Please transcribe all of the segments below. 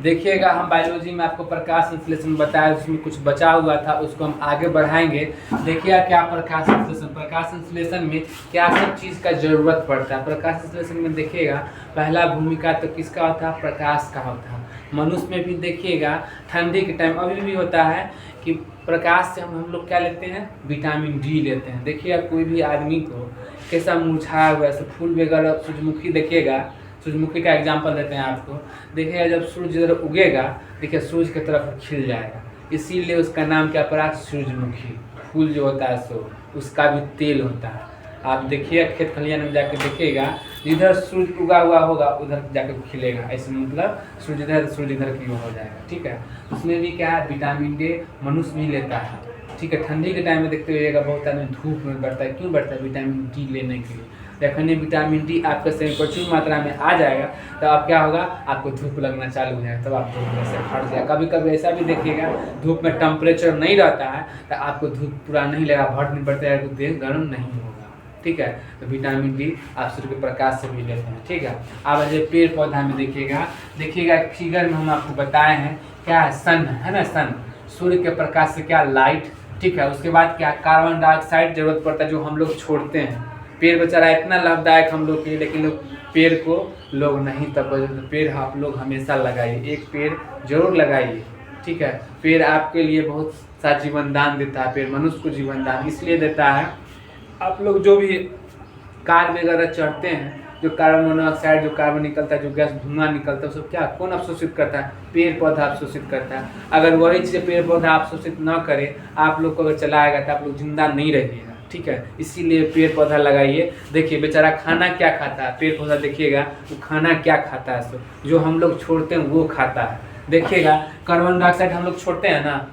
देखिएगा हम बायोलॉजी में आपको प्रकाश संश्लेषण बताया, उसमें कुछ बचा हुआ था, उसको हम आगे बढ़ाएंगे। देखिएगा क्या प्रकाश संश्लेषण में क्या सब चीज़ का जरूरत पड़ता है। प्रकाश संश्लेषण में देखिएगा पहला भूमिका तो किसका होता है, प्रकाश का होता है। मनुष्य में भी देखिएगा ठंडी के टाइम अभी भी होता है कि प्रकाश से हम लोग क्या लेते हैं, विटामिन डी लेते हैं। देखिएगा कोई भी आदमी को कैसा मुरझाया हुआ है, फूल वगैरह, सूरजमुखी देखिएगा, सूरजमुखी का एग्जाम्पल देते हैं आपको। देखिएगा जब सूरज इधर उगेगा, देखिए सूरज की तरफ खिल जाएगा, इसीलिए उसका नाम क्या पड़ा, सूरजमुखी। फूल जो होता है सो उसका भी तेल होता है। आप देखिए खेत खलिहान में जाकर देखिएगा, जिधर सूरज उगा हुआ होगा उधर जाकर खिलेगा, ऐसे मतलब सूरज इधर की हो जाएगा। ठीक है, उसमें भी क्या है, विटामिन डी मनुष्य भी लेता है। ठीक है, ठंडी के टाइम में देखते हुएगा बहुत आदमी धूप में बैठता है, क्यों बैठता है, विटामिन डी लेने के लिए। देखने विटामिन डी आपके शरीर में प्रचुर मात्रा में आ जाएगा तो अब क्या होगा, आपको धूप लगना चालू हो जाएगा, तब आप धूप में से हट जाएगा। कभी कभी ऐसा भी देखिएगा धूप में टेम्परेचर नहीं रहता है तो आपको धूप पूरा नहीं लगा, भट नहीं पड़ता है, तो देह गर्म नहीं होगा। ठीक है, तो विटामिन डी आप सूर्य के प्रकाश से भी लेते हैं। ठीक है, अब जैसे पेड़ पौधा में देखिएगा फिगर में हम आपको बताए हैं क्या है, सन है ना, सन सूर्य के प्रकाश से क्या, लाइट। ठीक है, उसके बाद क्या, कार्बन डाइऑक्साइड जरूरत पड़ता है जो हम लोग छोड़ते हैं। पेड़ बेचारा इतना लाभदायक हम लोग के लिए, लेकिन लोग पेड़ को लोग नहीं तवज्जो, तो पेड़ आप लोग हमेशा लगाइए, एक पेड़ जरूर लगाइए। ठीक है, पेड़ आपके लिए बहुत सा जीवन दान देता है, पेड़ मनुष्य को जीवन दान इसलिए देता है। आप लोग जो भी कार वगैरह चढ़ते हैं, जो कार्बन मोनोऑक्साइड जो कार्बन निकलता है, जो गैस धुआं निकलता है, सब क्या कौन अवशोषित करता है, पेड़ पौधा अवशोषित करता है। अगर वही चीज़ पेड़ पौधा अवशोषित न करे, आप लोग को अगर चलाएगा तो आप लोग जिंदा नहीं रहिएगा। ठीक है, इसीलिए पेड़ पौधा लगाइए। देखिए बेचारा खाना क्या खाता है, पेड़ पौधा देखिएगा वो खाना क्या खाता है, जो हम लोग छोड़ते हैं वो खाता है। देखिएगा कार्बन डाइऑक्साइड हम लोग छोड़ते हैं ना,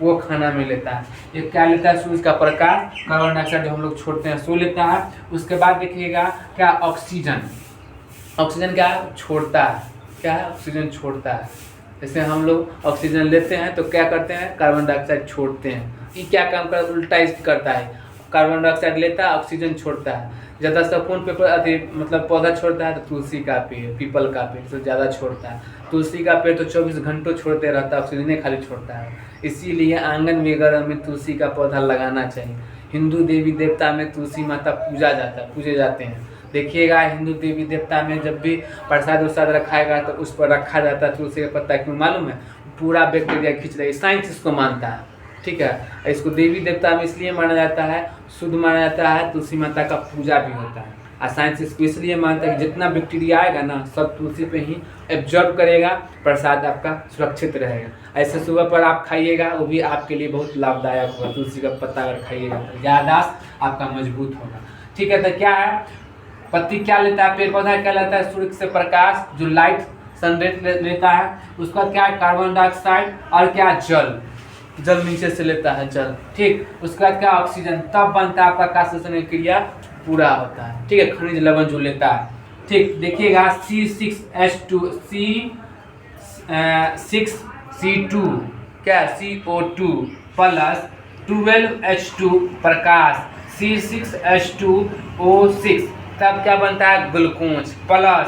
वो खाना में लेता है। ये क्या लेता है, सूरज का प्रकाश, कार्बन डाइऑक्साइड जो हम लोग छोड़ते हैं सो लेता है। उसके बाद देखिएगा क्या, ऑक्सीजन क्या छोड़ता है, क्या है, ऑक्सीजन छोड़ता है। जैसे हम लोग ऑक्सीजन लेते हैं तो क्या करते हैं, कार्बन डाइऑक्साइड छोड़ते हैं। ये क्या काम करता है, उल्टा करता है, कार्बन डाइऑक्साइड लेता है, ऑक्सीजन छोड़ता है। ज़्यादा सब कौन मतलब पौधा छोड़ता है, तो तुलसी का पेड़, पीपल का पेड़ तो ज़्यादा छोड़ता है। तुलसी का पेड़ तो 24 घंटों छोड़ते रहता है, ऑक्सीजन खाली छोड़ता है। इसीलिए आंगन वगैरह में तुलसी का पौधा लगाना चाहिए। हिंदू देवी देवता में तुलसी माता पूजे जाते हैं। देखिएगा हिंदू देवी देवता में जब भी प्रसाद उरसाद रखाएगा तो उस पर रखा जाता है तुलसी का पत्ता, क्यों मालूम है, पूरा बैक्टीरिया खींच रही है, साइंस इसको मानता है। ठीक है, इसको देवी देवता में इसलिए माना जाता है, शुद्ध माना जाता है, तुलसी माता का पूजा भी होता है। और साइंस इसको इसलिए मानता है कि जितना बैक्टीरिया आएगा ना, सब तुलसी पे ही एब्जॉर्ब करेगा, प्रसाद आपका सुरक्षित रहेगा। ऐसे सुबह पर आप खाइएगा, वो भी आपके लिए बहुत लाभदायक होगा। तुलसी का पत्ता अगर खाइएगा तो याददाश्त आपका मजबूत होगा। ठीक है, तो क्या है, पत्ती क्या लेता है, पेड़ पौधा क्या लेता है, सूर्य से प्रकाश जो लाइट सनरेज लेता है। उसका क्या है, कार्बन डाइऑक्साइड और क्या, जल नीचे से लेता है, जल। ठीक, उसके बाद क्या, ऑक्सीजन, तब बनता है आपका प्रकाश संश्लेषण क्रिया पूरा होता है। ठीक है, खनिज लवण जो लेता है। ठीक, देखिएगा C6H2 क्या, CO2 प्लस 12H2 प्रकाश, C6H2O6, तब क्या बनता है, ग्लूकोज, प्लस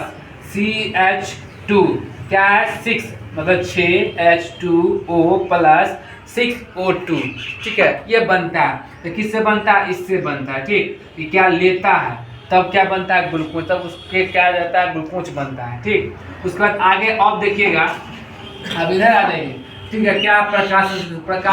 CH2 क्या है, 6 मतलब 6H2O प्लस 6O2। ठीक है, ये बनता है, तो किससे बनता है, इससे बनता है। ठीक, ये क्या लेता है, तब क्या बनता है, ग्लूकोज, तब उसके क्या जाता है, ग्लूकोज बनता है। ठीक, उसके बाद आगे अब देखिएगा, अब इधर आ जाइए। ठीक है, क्या, प्रकाश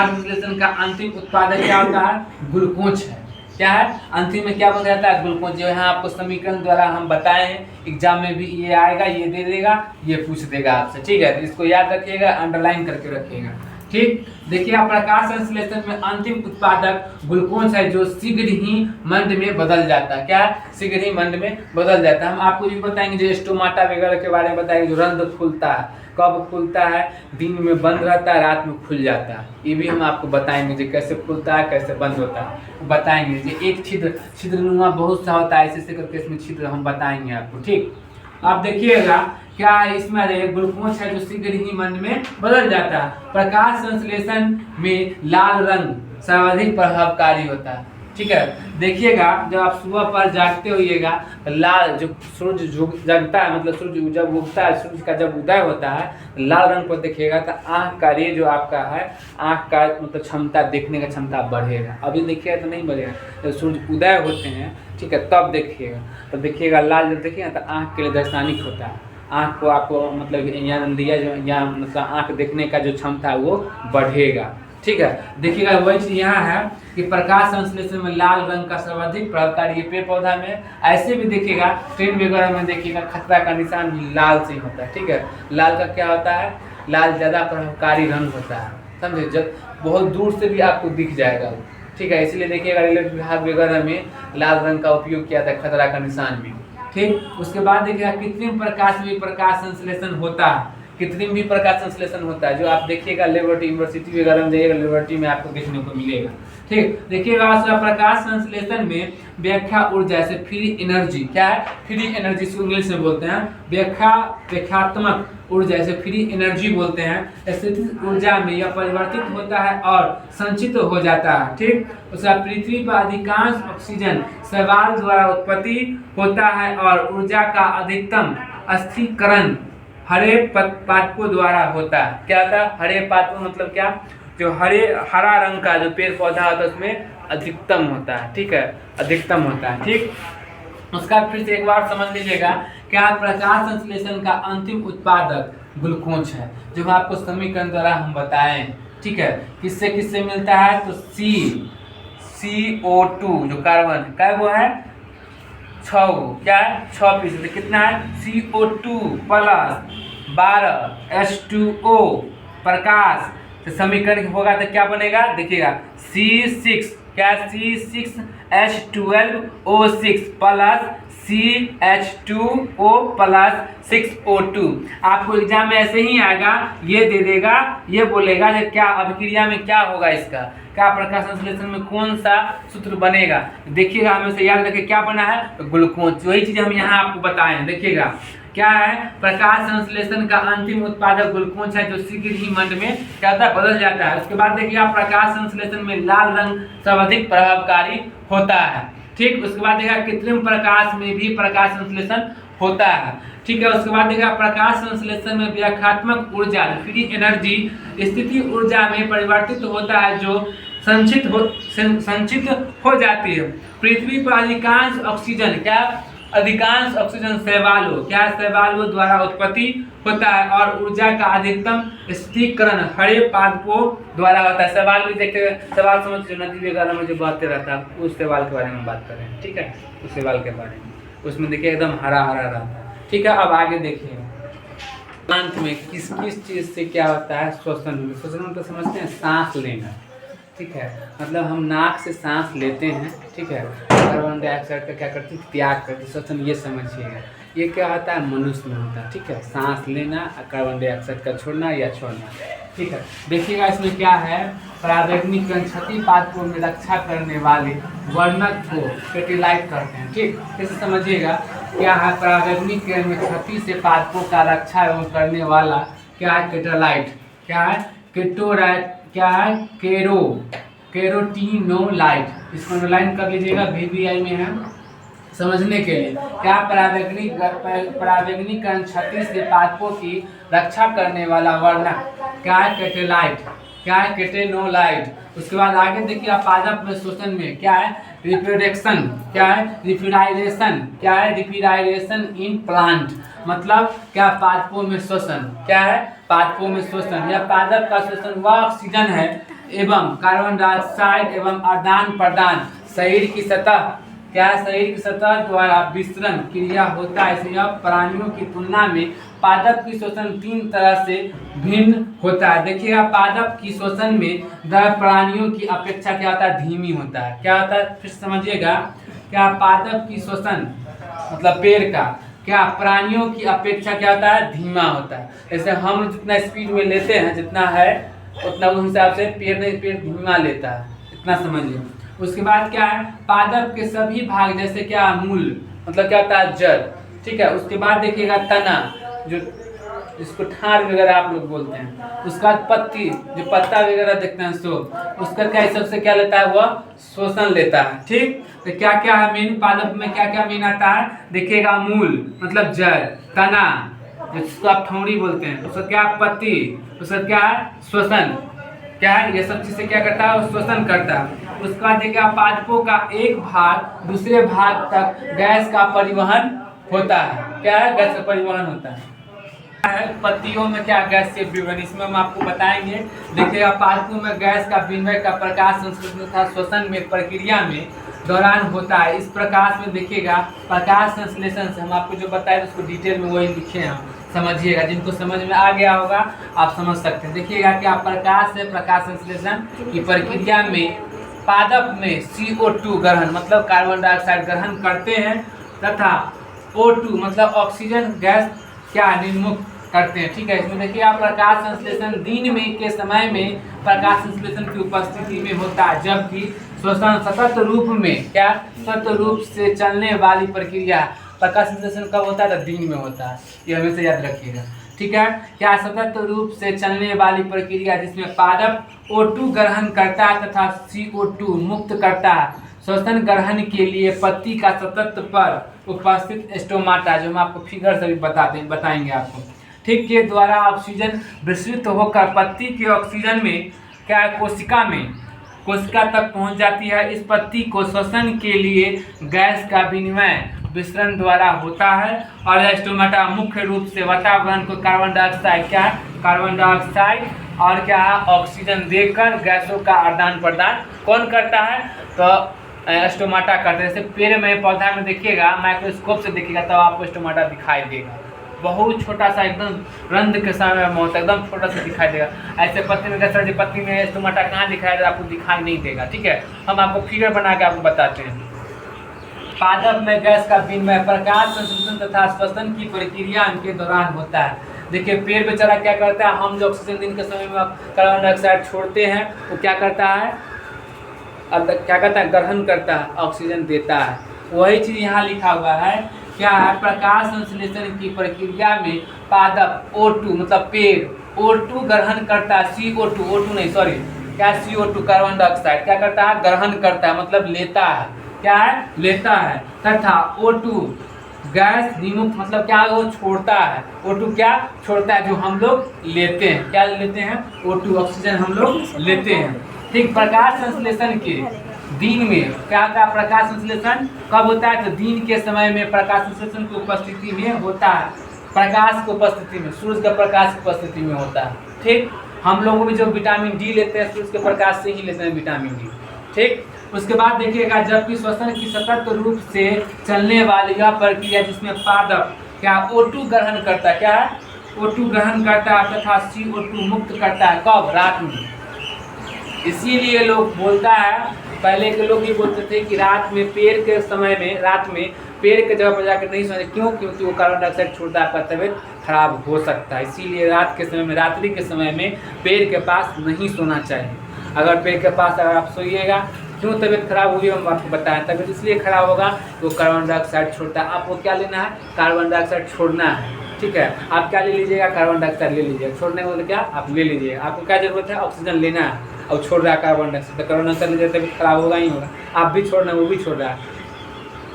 संश्लेषण का अंतिम उत्पादक क्या होता है, ग्लूकोज है। क्या है, अंतिम में क्या बन जाता है, ग्लूकोज। जो यहाँ आपको समीकरण द्वारा हम बताए हैं, एग्जाम में भी ये आएगा, ये दे देगा, ये पूछ देगा आपसे। ठीक है, तो इसको याद रखिएगा, अंडरलाइन करके रखिएगा। ठीक, देखिए प्रकाश संश्लेषण में अंतिम उत्पादक ग्लूकोज है, जो शीघ्र ही मंद में बदल जाता है। क्या, शीघ्र ही मंद में बदल जाता है। हम आपको ये बताएंगे जो स्टोमाटा वगैरह के बारे में बताएंगे, जो रंध्र खुलता है, कब खुलता है, दिन में बंद रहता है, रात में खुल जाता है, ये भी हम आपको बताएंगे जो कैसे खुलता है, कैसे बंद होता है, बताएंगे। जो एक छिद्रनुमा बहुत सा होता है, ऐसे करके इसमें छिद्र हम बताएंगे आपको। ठीक, आप देखिएगा क्या इसमें ग्लूकोज है जो शीघ्र ही मंद में बदल जाता है। प्रकाश संश्लेषण में लाल रंग सर्वाधिक प्रभावकारी होता है। ठीक है। देखिएगा जब आप सुबह पर जागते होइएगा, लाल जो सूरज जगता है, मतलब सूरज जब उगता है, सूरज का जब उदय होता है, लाल रंग को देखिएगा तो आँख का रे जो आपका है, आँख का मतलब क्षमता, देखने का क्षमता बढ़ेगा। अभी देखिएगा तो नहीं बढ़ेगा, जब सूरज उदय होते हैं, ठीक है, तब देखिएगा, तब देखिएगा लाल जब देखिएगा तो आँख के लिए दर्शनिक होता है। आँख को आपको मतलब यहाँ दिया जो यहाँ मतलब आँख देखने का जो क्षमता है वो बढ़ेगा, ठीक है। देखिएगा वही चीज़ यहाँ है कि प्रकाश संश्लेषण में लाल रंग का सर्वाधिक प्रभावकारी पेड़ पौधा में। ऐसे भी देखिएगा ट्रेन वगैरह में देखिएगा खतरा का निशान भी लाल से ही होता है, ठीक है। लाल का क्या होता है, लाल ज़्यादा प्रभावकारी रंग होता है, समझे, जब बहुत दूर से भी आपको दिख जाएगा, ठीक है। इसलिए देखिएगा रेलवे विभाग वगैरह में लाल रंग का उपयोग किया था खतरा का निशान में, ठीक। उसके बाद देखिएगा कृत्रिम प्रकाश में प्रकाश संश्लेषण होता है, कृत्रिम भी प्रकाश संश्लेषण होता है, जो आप देखिएगा लेबोरेटरी यूनिवर्सिटी वगैरह में जाइएगा, लेबोरेटरी में आपको देखने को मिलेगा, ठीक। देखिएगा प्रकाश संश्लेषण में व्याख्या ऊर्जा से फ्री एनर्जी, क्या है, फ्री एनर्जी इंग्लिश में बोलते हैं, व्याख्यात्मक ऊर्जा से फ्री एनर्जी बोलते हैं। स्थितिज ऊर्जा में यह परिवर्तित होता है और संचित हो जाता है, ठीक। उसका पृथ्वी पर अधिकांश ऑक्सीजन शैवाल द्वारा उत्पत्ति होता है और ऊर्जा का अधिकतम स्थिरीकरण हरे पादपों द्वारा होता है। क्या होता है हरे पादपों, मतलब क्या, जो हरा रंग का जो पेड़ पौधा होता है उसमें अधिकतम होता है, ठीक है, अधिकतम होता है, ठीक। उसका फिर से एक बार समझ लीजिएगा, क्या प्रकाश संश्लेषण का अंतिम उत्पादक ग्लूकोज है, जो आपको समीकरण द्वारा हम बताएं, ठीक है। किससे किससे मिलता है, तो CO2 जो कार्बन क्या वो है 6, क्या है 6%, कितना है CO2 प्लस 12 H2O प्रकाश, तो समीकरण होगा तो क्या बनेगा, देखिएगा C6, क्या C6H12O6 plus CH2O plus 6O2। आपको एग्जाम में ऐसे ही आएगा, ये दे देगा, ये बोलेगा कि क्या अभिक्रिया में क्या होगा, इसका क्या प्रकाश संश्लेषण में कौन सा सूत्र बनेगा। देखिएगा हमें से याद रखें क्या बना है, तो ग्लूकोज, वही चीज हम यहाँ आपको बताएं। देखिएगा क्या है, प्रकाश संश्लेषण का अंतिम उत्पादक ग्लूकोज है, जो शीघ्र ही मंड में क्या होता है, बदल जाता है। उसके बाद देखिएगा प्रकाश संश्लेषण में लाल रंग सर्वाधिक प्रभावकारी होता है, ठीक। उसके बाद देखिएगा कृत्रिम प्रकाश में भी प्रकाश संश्लेषण होता है, ठीक है। उसके बाद देखिएगा प्रकाश संश्लेषण में व्याख्यात्मक ऊर्जा फ्री एनर्जी स्थिति ऊर्जा में परिवर्तित होता है, जो संचित हो जाती है। पृथ्वी पर अधिकांश ऑक्सीजन, क्या अधिकांश ऑक्सीजन शैवालों, क्या शैवालों द्वारा उत्पत्ति होता है और ऊर्जा का अधिकतम स्थिरीकरण हरे पादपों द्वारा होता है। शैवाल भी देखते हैं, शैवाल समझ जो नदी वगैरह में जो बहते रहता है, उस शैवाल के बारे में बात कर रहे हैं, ठीक है, उस शैवाल के बारे में, उसमें देखिए एकदम हरा हरा रहता है, ठीक है। अब आगे देखिए अंत में किस किस चीज़ से क्या होता है, श्वसन। श्वसन तो समझते हैं सांस लेना, ठीक है, मतलब हम नाक से सांस लेते हैं, ठीक है, कार्बन डाइऑक्साइड का क्या करते हैं, त्याग करते हैं, श्वसन, ये समझिएगा। ये क्या होता है, मनुष्य में होता है, ठीक है, सांस लेना, कार्बन डाइऑक्साइड का छोड़ना या छोड़ना, ठीक है। देखिएगा इसमें क्या है, परावैज्ञानिक क्षति पादपों में रक्षा करने वाले वर्णक को कैटेलाइट करते हैं, ठीक। इसे समझिएगा क्या है, परावैज्ञानिक में क्षति से पादपों का रक्षा एवं करने वाला क्या है, कैटेलाइट, क्या है, केटोराइट, क्या है, केरोटिनोलाइट, इसको अंडरलाइन कर लीजिएगा, VVI में है समझने के लिए। क्या परावैज्ञानिक क्षति से पादपों की रक्षा करने वाला वर्णक क्या है, कैटेलाइट, क्या है, केटेनोलाइट। उसके बाद आगे देखिए पादप में शोषण में क्या है, रिप्रोडक्शन, क्या है, रिफिराइलेशन, क्या है, रिफिराइलेशन इन प्लांट, मतलब क्या पादपों में शोषण, क्या है, पादपों में शोषण। यह पादप का शोषण वह ऑक्सीजन है एवं कार्बन डाइऑक्साइड एवं आदान प्रदान शरीर की सतह, क्या शरीर की सतह द्वारा विस्तरण क्रिया होता है। इसलिए प्राणियों की तुलना में पादप की शोषण 3 तरह से भिन्न होता है। देखिएगा पादप की शोषण में दर प्राणियों की अपेक्षा क्या होता है, धीमी होता है। क्या होता है, फिर समझिएगा, क्या पादप की शोषण मतलब पेड़ का क्या प्राणियों की अपेक्षा क्या होता है, धीमा होता है। जैसे हम जितना स्पीड में लेते हैं जितना है उतना उस हिसाब से पेड़ धीमा लेता है, इतना समझिए। उसके बाद क्या है, पादप के सभी भाग जैसे क्या मूल मतलब क्या होता है, जड़, ठीक है। उसके बाद देखिएगा तना, जो जिसको ठार वगैरह आप लोग बोलते हैं। उसका बाद पत्ती, जो पत्ता वगैरह देखते हैं सो उसका क्या सबसे क्या लेता है, वह शोषण लेता है। ठीक, तो क्या क्या है मेन पादप में, क्या क्या मेन आता है देखिएगा। मूल मतलब जड़, तना जिसको आप ठौड़ी बोलते हैं, उसका क्या पत्ती, उसका क्या है श्वसन, क्या है ये सब चीजें क्या करता है, शोषण करता है। उसका बाद देखिएगा पादपों का एक भाग दूसरे भाग तक गैस का परिवहन होता है। क्या है, गैस का परिवहन होता है। पत्तियों में क्या गैस से विवरण, इसमें हम आपको बताएंगे। देखिएगा पादपों में गैस का विनिमय का प्रकाश संश्लेषण तथा श्वसन में प्रक्रिया में दौरान होता है। इस प्रकाश में देखिएगा प्रकाश संश्लेषण से हम आपको जो बताए उसको डिटेल में वही लिखे हैं, समझिएगा। जिनको समझ में आ गया होगा आप समझ सकते हैं। देखिएगा क्या प्रकाश से प्रकाश संश्लेषण की प्रक्रिया में पादप में CO2 ग्रहण मतलब कार्बन डाइऑक्साइड ग्रहण करते हैं तथा O2 मतलब ऑक्सीजन गैस क्या निर्मुक्त करते हैं। ठीक है, इसमें देखिए आप प्रकाश संश्लेषण दिन में के समय में प्रकाश संश्लेषण की उपस्थिति में होता है, जबकि श्वसन सतत रूप में क्या सतत रूप से चलने वाली प्रक्रिया प्रकाश संश्लेषण कब होता है, तो दिन में होता है। ये हमेशा याद रखिएगा। ठीक है, क्या सतत रूप से चलने वाली प्रक्रिया जिसमें पादप O2 ग्रहण करता है तथा CO2 मुक्त करता है। श्वसन ग्रहण के लिए पत्ती का सतत पर उपस्थित स्टोमाटा, जो हम आपको फिगर से भी बताएंगे आपको, ठीक, के द्वारा ऑक्सीजन विस्तृत होकर पत्ती के ऑक्सीजन में क्या कोशिका तक पहुंच जाती है। इस पत्ती को श्वसन के लिए गैस का विनिमय विसरण द्वारा होता है और स्टोमाटा मुख्य रूप से वातावरण को कार्बन डाइऑक्साइड और क्या ऑक्सीजन देकर गैसों का आदान प्रदान कौन करता है, तो स्टोमाटा करते हैं। जैसे पेड़ में पौधा में देखिएगा, माइक्रोस्कोप से देखिएगा तब आपको स्टोमाटा दिखाई देगा। बहुत छोटा सा एकदम रंध्र के समय में होता है, एकदम छोटा सा दिखाई देगा। ऐसे पत्ती में कैसे पत्ती में स्टोमाटा कहाँ दिखाई देगा, आपको दिखाई नहीं देगा। ठीक है, हम आपको फिगर बना के आपको बताते हैं। पादप में गैस का विनिमय प्रकाश संश्लेषण तथा श्वसन की प्रक्रिया के दौरान होता है। देखिए पेड़ बेचारा क्या करता है, हम जो ऑक्सीजन दिन के समय में कार्बन डाइऑक्साइड छोड़ते हैं वो क्या करता है, ग्रहण करता है, ऑक्सीजन देता है। वही चीज़ यहाँ लिखा हुआ है, क्या है, प्रकाश संश्लेषण की प्रक्रिया में पादप O2 मतलब पेड़ O2 ग्रहण करता है, CO2 कार्बन डाइऑक्साइड क्या करता है, ग्रहण करता है मतलब लेता है, क्या है, लेता है, तथा O2 गैस विमुक्त मतलब क्या, वो छोड़ता है। O2 क्या छोड़ता है, जो हम लोग लेते हैं, क्या लेते हैं, O2 ऑक्सीजन हम लोग लेते हैं। ठीक, प्रकाश संश्लेषण के दिन में क्या होता है, प्रकाश संश्लेषण कब होता है, तो दिन के समय में प्रकाश संश्लेषण की उपस्थिति में होता है। प्रकाश की उपस्थिति में, सूर्य के प्रकाश की उपस्थिति में होता है। ठीक, हम लोग भी जो विटामिन डी लेते हैं सूर्य के प्रकाश से ही लेते हैं विटामिन डी। ठीक, उसके बाद देखिएगा जबकि श्वसन की सतत रूप से चलने वाली यह प्रक्रिया जिसमें पादप क्या O2 ग्रहण करता है, क्या है, O2 ग्रहण करता है तथा CO2 मुक्त करता है, कब, रात में। इसीलिए लोग बोलता है, पहले के लोग ये बोलते थे कि रात में पेड़ के समय में, रात में पेड़ के जगह पर जाकर नहीं सोने, क्यों, क्योंकि वो कार्बन डाइऑक्साइड छोड़ता है, आपका तबीयत खराब हो सकता है। इसीलिए रात के समय में, रात्रि के समय में पेड़ के पास नहीं सोना चाहिए। अगर पेड़ के पास अगर आप सोइएगा, क्यों तबीयत खराब हुई हम आपको बताएं, तबीयत इसलिए खराब होगा तो कार्बन डाइऑक्साइड छोड़ता है। आपको क्या लेना है, कार्बन डाइऑक्साइड छोड़ना है। ठीक है, आप क्या ले लीजिएगा, कार्बन डाइऑक्साइड ले लीजिएगा, छोड़ने को क्या आप ले लीजिएगा। आपको क्या जरूरत है, ऑक्सीजन लेना है और छोड़ रहा है कार्बन डाइऑक्साइड, तो कार्बन डाइऑक्साइड लीजिए तबीयत खराब होगा ही होगा। आप भी छोड़ रहे हैं, वो भी छोड़ रहा है,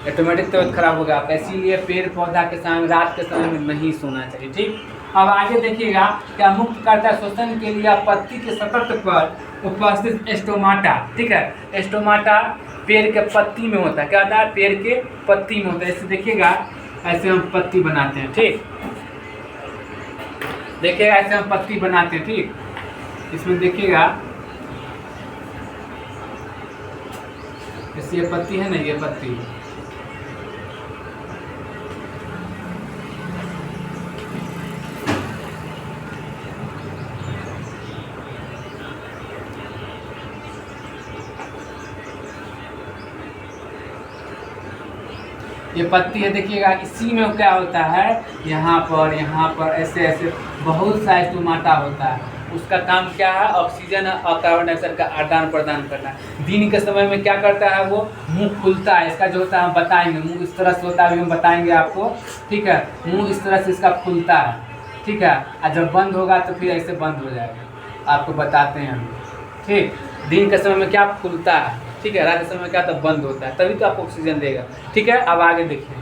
ऑटोमेटिक तबीयत खराब होगा आपका। इसीलिए पेड़ पौधा के समय, रात के समय में नहीं सोना चाहिए। ठीक, अब आगे देखिएगा क्या मुक्त करता है श्वसन के लिए पत्ती के सतत पर उपस्थित स्टोमाटा। ठीक है, स्टोमाटा पेड़ के पत्ती में होता है, क्या होता है, पेड़ के पत्ती में होता है। ऐसे देखिएगा, ऐसे हम पत्ती बनाते हैं। ठीक, देखिएगा ऐसे हम पत्ती बनाते हैं। ठीक, इसमें देखिएगा जैसे ये पत्ती है ना, ये पत्ती ये पत्ती है, देखिएगा इसी में क्या होता है, यहाँ पर ऐसे ऐसे बहुत सा स्टोमाटा होता है। उसका काम क्या है, ऑक्सीजन और कार्बन डाइऑक्साइड का आदान प्रदान करना है। दिन के समय में क्या करता है, वो मुंह खुलता है, इसका जो होता है हम बताएंगे, मुंह इस तरह से होता है, अभी हम बताएंगे आपको। ठीक है, मुंह इस तरह से इसका खुलता है। ठीक है। और जब बंद होगा तो फिर ऐसे बंद हो जाएगा, आपको बताते हैं हम। ठीक, दिन के समय में क्या खुलता है, ठीक है, रात के समय में क्या तब बंद होता है, तभी तो आपको ऑक्सीजन देगा। ठीक है, अब आगे देखिए,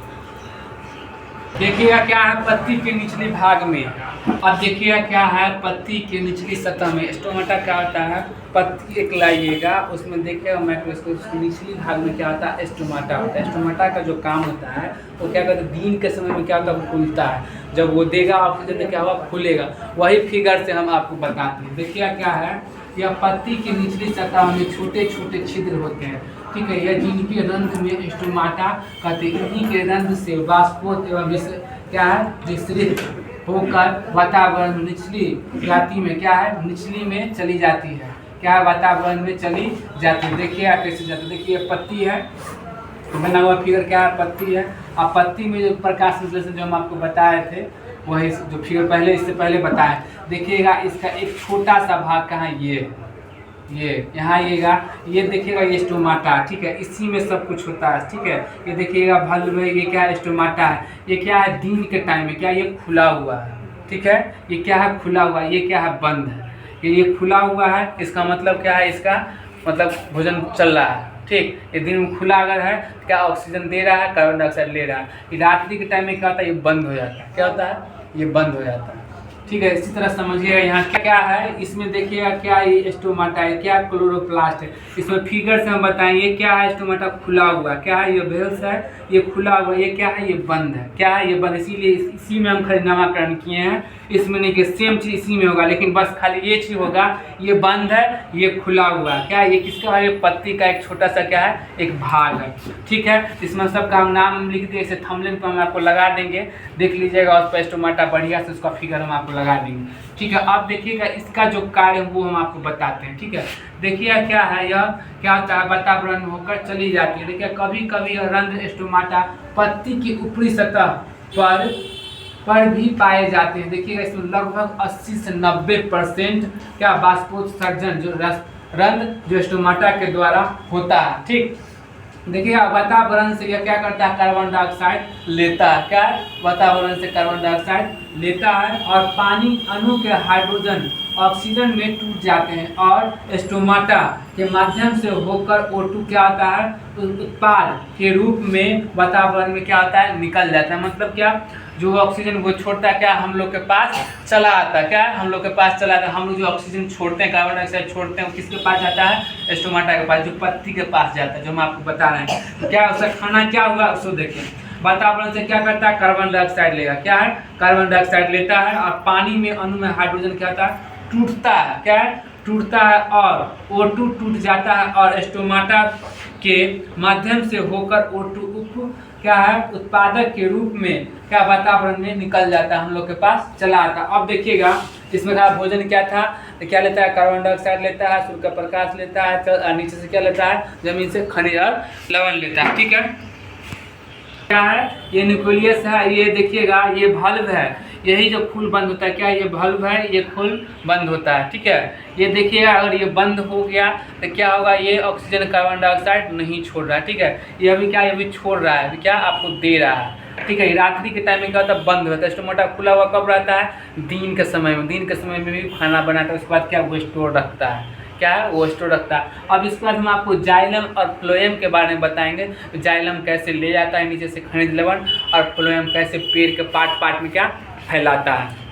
देखिएगा क्या है पत्ती के निचले भाग में। अब देखिएगा क्या है पत्ती के निचली सतह में स्टोमाटा क्या होता है, पत्ती एक लाइएगा, उसमें देखिएगा माइक्रोस्कोप निचली भाग में क्या होता है, स्टोमाटा होता है। स्टोमाटा का जो काम होता है वो क्या करता है, दिन के समय में क्या होता है, खुलता है। जब वो देगा ऑक्सीजन तो क्या होगा, खुलेगा। वही फिगर से हम आपको बताते हैं। देखिएगा क्या है, यह पत्ती की निचली सतह में छोटे छोटे छिद्र होते हैं, ठीक है, यह जिनके रंध्र में स्टोमाटा कहते हैं। इन्हीं के रंध्र से वाष्पोत एवं क्या है, विसरित होकर वातावरण में निचली जाति में क्या है, निचली में चली जाती है। क्या है, वातावरण में चली जाती है। देखिए कैसे जाती है, देखिए पत्ती है, बना हुआ फिगर क्या है, पत्ती है। अब पत्ती में जो प्रकाश संश्लेषण जो हम आपको बताए थे, वही जो फिगर पहले इससे पहले बताया। देखिएगा इसका एक छोटा सा भाग कहाँ, ये यहाँ ये देखिएगा, ये स्टोमाटा, ठीक है, इसी में सब कुछ होता है। ठीक है, ये देखिएगा भल्ब है, ये क्या है, स्टोमाटा है। ये क्या है, दिन के टाइम में क्या, ये खुला हुआ है। ठीक है, ये क्या है, खुला हुआ, ये क्या है, बंद है। ये खुला हुआ है, इसका मतलब क्या है, इसका मतलब भोजन चल रहा है। ठीक, ये दिन में खुला अगर है तो क्या ऑक्सीजन दे रहा है, कार्बन डाइऑक्साइड ले रहा है। ये रात्रि के टाइम में क्या होता है, ये बंद हो जाता है। क्या होता है, ये बंद हो जाता है। ठीक है, इसी तरह समझिएगा यहाँ क्या है, इसमें देखिएगा क्या, ये स्टोमाटा है, क्या क्लोरोप्लास्ट है। इसमें फिगर से हम बताएंगे क्या है, स्टोमाटा खुला हुआ, क्या है, ये वेल्स है, ये खुला हुआ, ये क्या है, ये बंद है। क्या है, ये बंद, इसीलिए इसी में हम खाली नामकरण किए हैं। इसमें नहीं कि सेम चीज़ इसी में होगा, लेकिन बस खाली ये चीज़ होगा, ये बंद है, ये खुला हुआ है। क्या है, ये किसका है, ये पत्ती का एक छोटा सा क्या है, एक भाग है। ठीक है, इसमें सबका हम नाम लिख दिए, इसे थंबनेल पर हम आपको लगा देंगे, देख लीजिएगा उस पर स्टोमाटा बढ़िया से उसका फिगर हम आपको लगा देंगे। ठीक है, अब देखिएगा इसका जो कार्य वो हम आपको बताते हैं। ठीक है, देखिए क्या है, यह क्या होता है, वातावरण में होकर चली जाती है। देखिए कभी कभी यह रंध्र स्टोमाटा पत्ती की ऊपरी सतह पर भी पाए जाते हैं। देखिएगा इसमें लगभग 80 से 90% क्या वाष्पोत्सर्जन जो रंध्र जो स्टोमाटा के द्वारा होता है। ठीक, देखिएगा वातावरण से यह क्या करता है, कार्बन डाइऑक्साइड लेता है। क्या है, वातावरण से कार्बन डाइऑक्साइड लेता है और पानी अणु के हाइड्रोजन ऑक्सीजन में टूट जाते हैं और स्टोमाटा के माध्यम से होकर O2 क्या होता है, उत्पाद के रूप में वातावरण में क्या होता है, निकल जाता है। मतलब क्या, जो ऑक्सीजन वो छोड़ता है, क्या हम लोग के पास चला आता है। क्या है, हम लोग के पास चला आता है। हम लोग जो ऑक्सीजन छोड़ते हैं, कार्बन डाइऑक्साइड छोड़ते हैं, वो किसके पास जाता है, स्टोमाटा के पास, जो पत्ती के पास जाता है, जो हम आपको बता रहे हैं। तो क्या उसका खाना क्या हुआ, उसको देखें। वातावरण से क्या करता है, कार्बन डाइऑक्साइड लेगा। क्या है, कार्बन डाइऑक्साइड लेता है और पानी में अणु में हाइड्रोजन क्या होता है, टूटता है। क्या है, टूटता है और O2 टूट जाता है और स्टोमाटा के माध्यम से होकर O2 क्या है, उत्पादक के रूप में क्या वातावरण में निकल जाता है, हम लोग के पास चला आता है। अब देखिएगा इसमें का भोजन क्या था, तो क्या लेता है, कार्बन डाइऑक्साइड लेता है, सूर्य का प्रकाश लेता है, नीचे से क्या लेता है, जमीन से खनिज और लवण लेता है। ठीक है, क्या है, ये न्यूक्लियस है। ये देखिएगा ये बल्ब है, यही जो फूल बंद होता है, क्या ये बल्ब है, ये फूल बंद होता है। ठीक है, ये देखिएगा अगर ये बंद हो गया तो क्या होगा, ये ऑक्सीजन कार्बन डाइऑक्साइड नहीं छोड़ रहा है। ठीक है, ये अभी क्या, ये अभी छोड़ रहा है, अभी क्या आपको दे रहा है। ठीक है, रात्रि के टाइम में क्या होता है, बंद होता है। स्टोमाटा खुला हुआ कब रहता है, दिन के समय में। दिन के समय में भी खाना बनाता है, उसके बाद क्या वो स्टोर रखता है। क्या है, वो स्टोर रखता है। अब इसके बाद हम आपको जाइलम और फ्लोएम के बारे में बताएंगे। जाइलम कैसे ले जाता है नीचे से खनिज लवण, और फ्लोएम कैसे पेड़ के पार्ट में क्या फैलाता है।